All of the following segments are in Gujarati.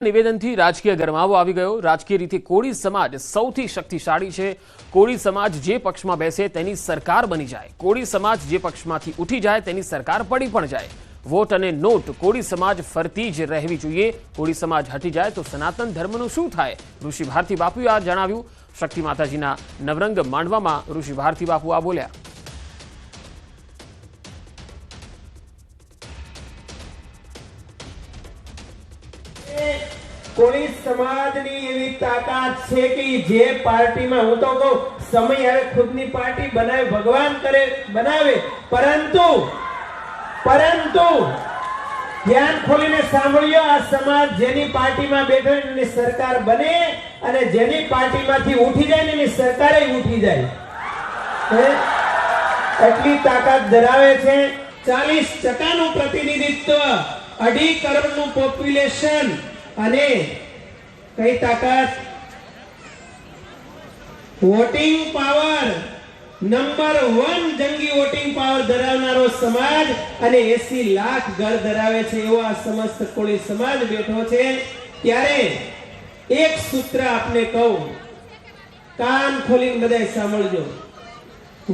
નિવેદનથી રાજકીય ગરમાવો આવી ગયો। રાજકીય રીતે કોળી સમાજ સૌથી શક્તિશાળી છે। કોળી સમાજ જે પક્ષમાં બેસે તેની સરકાર બની જાય, કોળી સમાજ જે પક્ષમાંથી ઉઠી જાય તેની સરકાર પડી પણ જાય। વોટ અને નોટ કોળી સમાજ ફરતી જ રહેવી જોઈએ। કોળી સમાજ હટી જાય તો સનાતન ધર્મનું શું થાય? ઋષિ ભારતી બાપુએ આ જણાવ્યું। શક્તિ માતાજીના નવરંગ માંડવામાં ઋષિ ભારતી બાપુ આ બોલ્યા। कोली समाजनी एवी ताकत छे कि जे पार्टी में हूं तो कहूं समय आवे खुदनी पार्टी बनावे, भगवान करे बनावे, परंतु ध्यान खोलीने सांभळ्यो आ समाज जेनी पार्टी में बैठो एनी सरकार बने अने जेनी पार्टी मांथी उठी जाय एनी सरकारे उठी जाय। એટલી તાકાત ધરાવે છે। 40% નું પ્રતિનિધિત્વ, 2.5 કરોડનું પોપ્યુલેશન અને કઈ તાકાત, વોટિંગ પાવર નંબર 1 જંગી વોટિંગ પાવર ધરાવનારો સમાજ અને 80 લાખ ઘર ધરાવે છે એવો આ સમસ્ત કોળી સમાજ બેઠો છે। ત્યારે એક સૂત્ર આપને કહું, કાન ખોલીને બધાય સાંભળજો।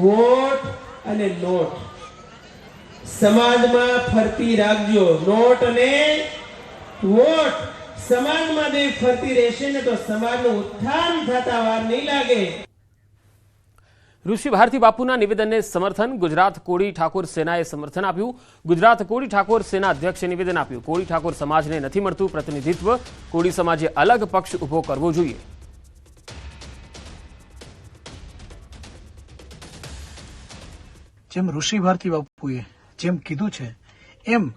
વોટ અને નોટ સમાજમાં ફરતી રાખજો। નોટ અને વોટ સમાજમાં જે ફરતી રહેશે ને તો સમાજનું ઉત્થાન થતા વાર નહીં લાગે। ઋષિ ભારતી બાપુના નિવેદનને સમર્થન ગુજરાત કોળી ઠાકોર સેનાએ સમર્થન આપ્યું। ગુજરાત કોળી ઠાકોર સેના અધ્યક્ષે નિવેદન આપ્યું। કોળી ઠાકોર સમાજને નથી મળતું પ્રતિનિધિત્વ, કોળી સમાજે અલગ પક્ષ ઉભો કરવો જોઈએ। જેમ ઋષિ ભારતી બાપુએ જેમ કીધું છે એમ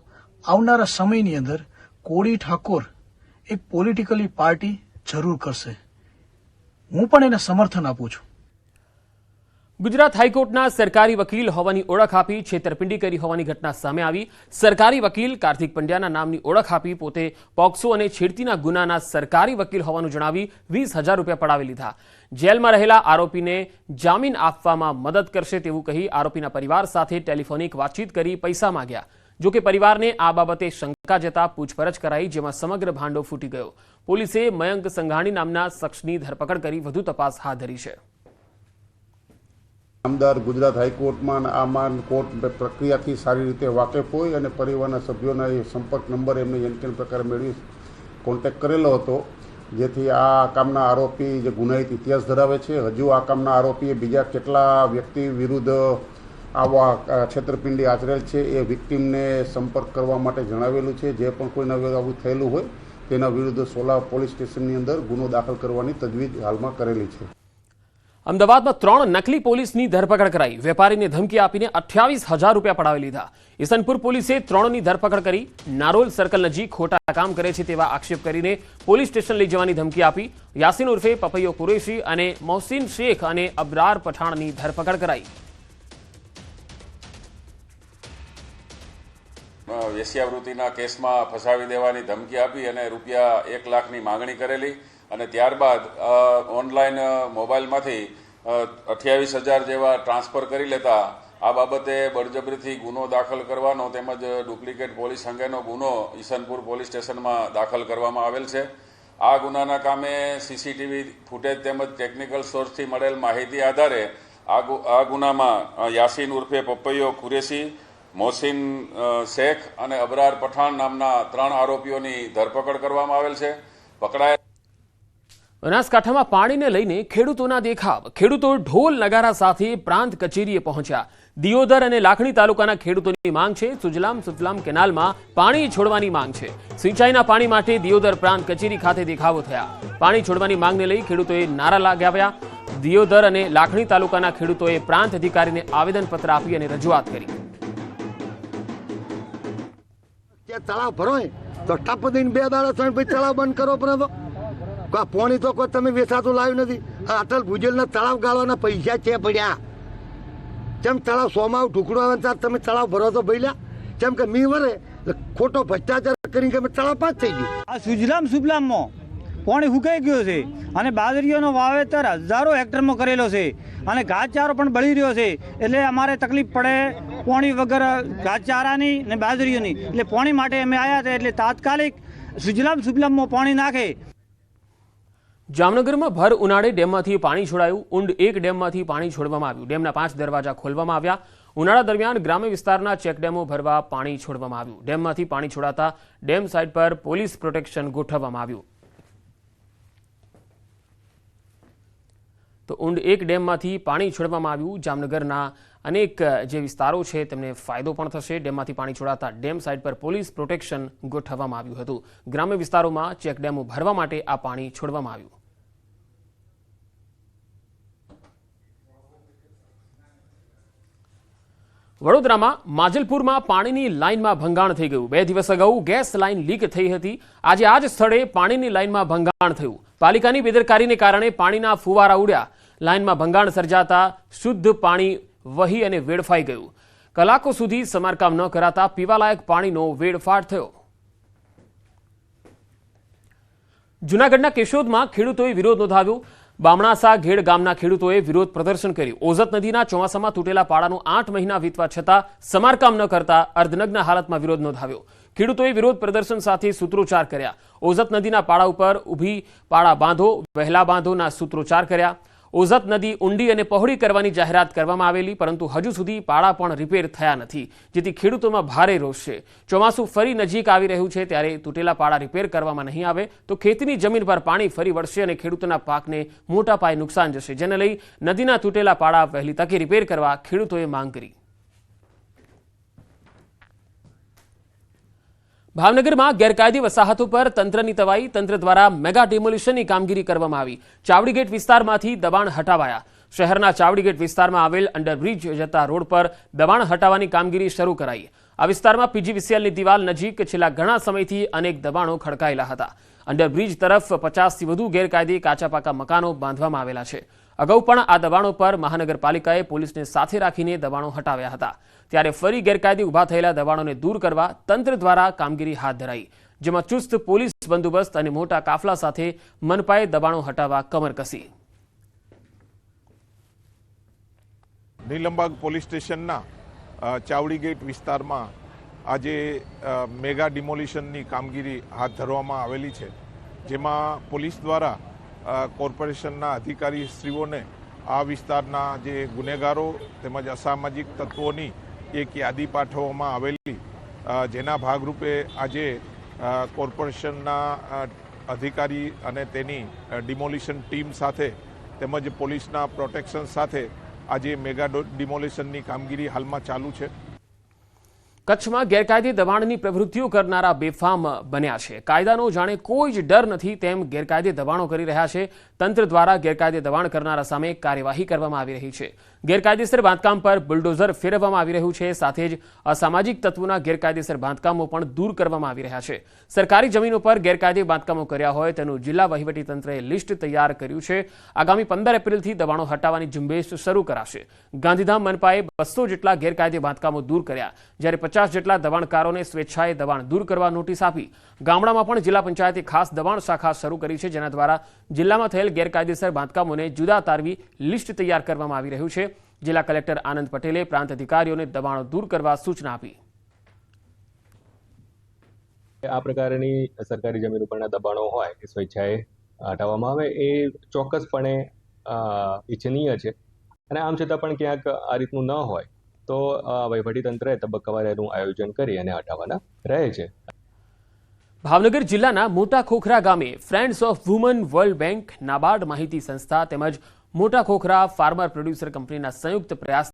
આવનારા સમયની અંદર કોળી ઠાકોર એક પોલિટિકલી પાર્ટી જરૂર કરશે। હું પણ એને સમર્થન આપું છું। ગુજરાત હાઈકોર્ટના સરકારી વકીલ હોવાની ઓળખ આપી છેતરપિંડી કરી હોવાની ઘટના સામે આવી। સરકારી વકીલ કાર્તિક પંડ્યાના નામની ઓળખ આપી પોતે પોક્સો અને છેડતીના ગુનાના સરકારી વકીલ હોવાનું જણાવી 20,000 રૂપિયા પડાવી લીધા। જેલમાં રહેલા આરોપીને જામીન આપવામાં મદદ કરશે તેવું કહી આરોપીના પરિવાર સાથે ટેલિફોનિક વાતચીત કરી પૈસા માંગ્યા। જો કે પરિવારને આ બાબતે શંકા જતા પૂછપરછ કરાઈ, જેમાં સમગ્ર ભાંડો ફૂટી ગયો। પોલીસે મયંક સંઘાણી નામના શખ્સની ધરપકડ કરી વધુ તપાસ હાથ ધરી છે। નામદાર ગુજરાત હાઈકોર્ટમાં આમાં કોર્ટ પ્રક્રિયાથી સારી રીતે વાકેફ હોય અને પરિવારના સભ્યોના એ સંપર્ક નંબર એમને એનકેન પ્રકારે મેળવી કોન્ટેક્ટ કરેલો હતો, જેથી આ કામના આરોપી જે ગુનાહિત ઇતિહાસ ધરાવે છે। હજુ આ કામના આરોપીએ બીજા કેટલા વ્યક્તિ વિરુદ્ધ આવા છેતરપિંડી આચરેલ છે એ વિક્ટીમને સંપર્ક કરવા માટે જણાવેલું છે। જે પણ કોઈને આવું થયેલું હોય તેના વિરુદ્ધ સોલા પોલીસ સ્ટેશનની અંદર ગુનો દાખલ કરવાની તજવીજ હાલમાં કરેલી છે। અમદાવાદમાં 3 નકલી પોલીસની ધરપકડ કરાઈ। વેપારીને ધમકી આપીને 28,000 રૂપિયા પડાવી લીધા। ઈસનપુર પોલીસે 3ની ધરપકડ કરી। નારોલ સર્કલ નજીક ખોટા કામ કરે છે તેવા આક્ષેપ કરીને પોલીસ સ્ટેશન લઈ જવાની ધમકી આપી। યાસીન ઉર્ફે પપૈયો કુરેશી અને મોહસિન શેખ અને અબરાર પઠાણની ધરપકડ કરાઈ। વેશ્યાવૃત્તિના કેસમાં ફસાવી દેવાની ધમકી આપી અને રૂપિયા 1 લાખની માંગણી કરેલી અને ત્યારબાદ ઓનલાઈન મોબાઈલમાંથી 28,000 જેવા ટ્રાન્સફર કરી લેતા આ બાબતે બળજબરીથી ગુનો દાખલ કરવાનો તેમજ ડુપ્લિકેટ પોલીસ અંગેનો ગુનો ઈસનપુર પોલીસ સ્ટેશનમાં દાખલ કરવામાં આવેલ છે। આ ગુનાના કામે સીસીટીવી ફૂટેજ તેમજ ટેકનિકલ સોર્સથી મળેલ માહિતી આધારે આ ગુનામાં યાસીન ઉર્ફે પપૈયો કુરેશી, મોહસિન શેખ અને અબરાર પઠાણ નામના 3 આરોપીઓની ધરપકડ કરવામાં આવેલ છે। પકડાયેલ બનાસકાંઠામાં પાણીને લઈને ખેડૂતોના દેખાવ। ખેડૂતો ઢોલ નગારા સાથે પ્રાંત કચેરીએ પહોંચ્યા। દિયોદર અને લાખણી તાલુકાના ખેડૂતોની માંગ છે સુજલામ સુફલામ કેનાલમાં પાણી છોડવાની માંગ છે। સિંચાઈના પાણી માટે દિયોદર પ્રાંત કચેરી ખાતે દેખાવો થયા। પાણી છોડવાની માંગને લઈ ખેડૂતોએ નારા લગાવ્યા। દિયોદર અને લાખણી તાલુકાના ખેડૂતોએ પ્રાંત અધિકારીને આવેદનપત્ર આપી અને રજૂઆત કરી। તળાવ ભરો તો ટપ દઈને 2 દાડા ત્રણ પછી તળાવ બંધ કરો, પણ પાણી તો કોઈ તમે વેચાતું લાવ્યું નથી। અટલ ભુજલના તળાવ ગાળવાના પૈસા છે પડ્યા। જેમ તળાવ 100 માં ઢુકડું આવે ત્યારે તમે તળાવ ભરો તો ભૈલા, જેમ કે મી વરે ખોટો ભ્રષ્ટાચાર કરીને કે તળાવ પાસ થઈ ગયું। આ સુજલામ સુફલામમાં પાણી સુકાઈ ગયું છે અને બાજરીઓનો વાવેતર હજારો હેક્ટરમાં કરેલો છે અને ઘાસચારો પણ બળી રહ્યો છે। એટલે અમારે તકલીફ પડે પાણી વગર ઘાસચારાની ને બાજરીઓની, એટલે પાણી માટે અમે આવ્યા હતા। એટલે તાત્કાલિક સુજલામ સુફલામમાં પાણી નાખે. જામનગરમાં ભર ઉનાળે ડેમમાંથી પાણી છોડાયું. ઊંડ 1 ડેમમાંથી પાણી છોડવામાં આવ્યું. ડેમના 5 દરવાજા ખોલવામાં આવ્યા. ઉનાળા દરમિયાન ગ્રામ્ય વિસ્તારના ચેકડેમો ભરવા પાણી છોડવામાં આવ્યું. ડેમમાંથી પાણી છોડાતા ડેમ સાઇટ પર પોલીસ પ્રોટેક્શન ગોઠવવામાં આવ્યું. તો ઊંડ 1 ડેમમાંથી પાણી છોડવામાં આવ્યું. જામનગરના અનેક જે વિસ્તારો છે તેમને ફાયદો પણ થશે. ડેમમાંથી પાણી છોડાતા ડેમ સાઇટ પર પોલીસ પ્રોટેક્શન ગોઠવવામાં આવ્યું હતું. ગ્રામ્ય વિસ્તારોમાં ચેકડેમો ભરવા માટે આ પાણી છોડવામાં આવ્યું. વડોદરામાં માજલપુરમાં પાણીની લાઇનમાં ભંગાણ થઈ ગયું. 2 દિવસ અગાઉ ગેસ લાઇન લીક થઈ હતી. આજે આ જ સ્થળે પાણીની લાઇનમાં ભંગાણ થયું. પાલિકાની બેદરકારીને કારણે પાણીના ફુવારા ઉડ્યા. લાઇનમાં ભંગાણ સર્જાતા શુદ્ધ પાણી વહી અને વેડફાઈ ગયું. કલાકો સુધી સમારકામ ન કરાતા પીવાલાયક પાણીનો વેડફાટ થયો. જૂનાગઢના કેશોદમાં ખેડૂતોએ વિરોધ નોંધાવ્યો. બામણાસા ઘેડ ગામના ખેડૂતોએ વિરોધ પ્રદર્શન કર્યું. ઓઝત નદીના ચોમાસામાં તૂટેલા પાડાનું 8 મહિના વીતવા છતાં સમારકામ ન કરતા અર્ધનગ્ન હાલતમાં વિરોધ નોંધાવ્યો. ખેડૂતોએ વિરોધ પ્રદર્શન સાથે સૂત્રોચ્ચાર કર્યા. ઓઝત નદીના પાડા ઉપર ઊભી પાડા બાંધો, વહેલા બાંધોના સૂત્રોચ્ચાર કર્યા. ઓઝત નદી ઊંડી અને પહોળી કરવાની જાહેરાત કરવામાં આવેલી, પરંતુ હજુ સુધી પાડા પણ રિપેર થયા નથી, જેથી ખેડૂતોમાં ભારે રોષ છે. ચોમાસું ફરી નજીક આવી રહ્યું છે ત્યારે તૂટેલા પાડા રિપેર કરવામાં નહીં આવે તો ખેતીની જમીન પર પાણી ફરી વળશે અને ખેડૂતોના પાકને મોટા પાયે નુકસાન જશે, જેને લઈ નદીના તૂટેલા પાડા વહેલી તકે રિપેર કરવા ખેડૂતોએ માંગ કરી. ભાવનગરમાં ગેરકાયદે વસાહતો પર તંત્રની તવાઈ. તંત્ર દ્વારા મેગા ડિમોલિશનની કામગીરી કરવામાં આવી. ચાવડીગેટ વિસ્તારમાંથી દબાણ હટાવાયા. શહેરના ચાવડીગેટ વિસ્તારમાં આવેલ અંડરબ્રિજ જતા રોડ પર દબાણ હટાવવાની કામગીરી શરૂ કરાઈ. આ વિસ્તારમાં પીજીવીસીએલની દિવાલ નજીક છેલ્લા ઘણા સમયથી અનેક દબાણો ખડકાયેલા હતા. અંડરબ્રિજ તરફ 50થી વધુ ગેરકાયદે કાચા પાકા મકાનો બાંધવામાં આવેલા છે. અગાઉ પણ આ દબાણો પર મહાનગરપાલિકાએ પોલીસને સાથે રાખીને દબાણો હટાવ્યા હતા. ત્યારે ફરી ગેરકાયદે ઊભા થયેલા દબાણોને દૂર કરવા તંત્ર દ્વારા કામગીરી હાથ ધરાઈ, જેમાં ચુસ્ત પોલીસ બંદોબસ્ત અને મોટા કાફલા સાથે મનપાએ દબાણો હટાવવા કમર કસી. નીલમબાગ પોલીસ સ્ટેશનના ચાવડીગેટ વિસ્તારમાં આજે મેગા ડિમોલિશનની કામગીરી હાથ ધરવામાં આવેલી છે, જેમાં પોલીસ દ્વારા કોર્પોરેશનના અધિકારીશ્રીઓને આ વિસ્તારના જે ગુનેગારો તેમજ અસામાજિક તત્વોની એક યાદી પાઠવવામાં આવેલી, જેના ભાગરૂપે આજે કોર્પોરેશનના અધિકારી અને તેની ડિમોલિશન ટીમ સાથે તેમજ પોલીસના પ્રોટેક્શન સાથે આજે મેગા ડિમોલિશનની કામગીરી હાલમાં ચાલુ છે. કચ્છમાં ગેરકાયદે દબાણની પ્રવૃત્તિઓ કરનારા બેફામ બન્યા છે. કાયદાનો જાણે કોઈ જ ડર નથી તેમ ગેરકાયદે દબાણો કરી રહ્યા છે. તંત્ર દ્વારા ગેરકાયદે દબાણ કરનારા સામે કાર્યવાહી કરવામાં આવી રહી છે. ગેરકાયદેસર બાંધકામ પર બુલડોઝર ફેરવવામાં આવી રહ્યું છે. સાથે જ અસામાજિક તત્વોના ગેરકાયદેસર બાંધકામો પણ દૂર કરવામાં આવી રહ્યા છે. સરકારી જમીનો પર ગેરકાયદે બાંધકામો કર્યા હોય તેનું જિલ્લા વહીવટીતંત્રએ લિસ્ટ તૈયાર કર્યું છે. આગામી 15 એપ્રિલથી દબાણો હટાવવાની ઝુંબેશ શરૂ કરાશે. ગાંધીધામ મનપાએ 200 જેટલા ગેરકાયદે બાંધકામો દૂર કર્યા, જ્યારે 50 જેટલા દબાણકારોને સ્વેચ્છાએ દબાણ દૂર કરવા નોટિસ આપી. ગામડામાં પણ જિલ્લા પંચાયતે ખાસ દબાણ શાખા શરૂ કરી છે, જેના દ્વારા જિલ્લામાં થયેલ ગેરકાયદેસર બાંધકામોને જુદા તારવી લિસ્ટ તૈયાર કરવામાં આવી રહ્યું છે. જિલ્લા કલેક્ટર આનંદ પટેલે પ્રાંત અધિકારીઓને દબાણો દૂર કરવા સૂચના આપી. આ પ્રકારની સરકારી જમીન ઉપરના દબાણો હોય એ સ્વેચ્છાએ હટાવવામાં આવે એ ચોક્કસપણે ઇચ્છનીય છે, અને આમ છતાં પણ ક્યાંક આ રીતનું ન હોય તો વહીવટીતંત્રએ તબક્કાવાર એનું આયોજન કરી અને હટાવવાના રહે છે. ભાવનગર જિલ્લાના મોટા ખોખરા ગામે friends of woman world bank, NABARD માહિતી સંસ્થા તેમજ મોટા ખોખરા ફાર્મર પ્રોડ્યુસર કંપનીના સંયુક્ત પ્રયાસ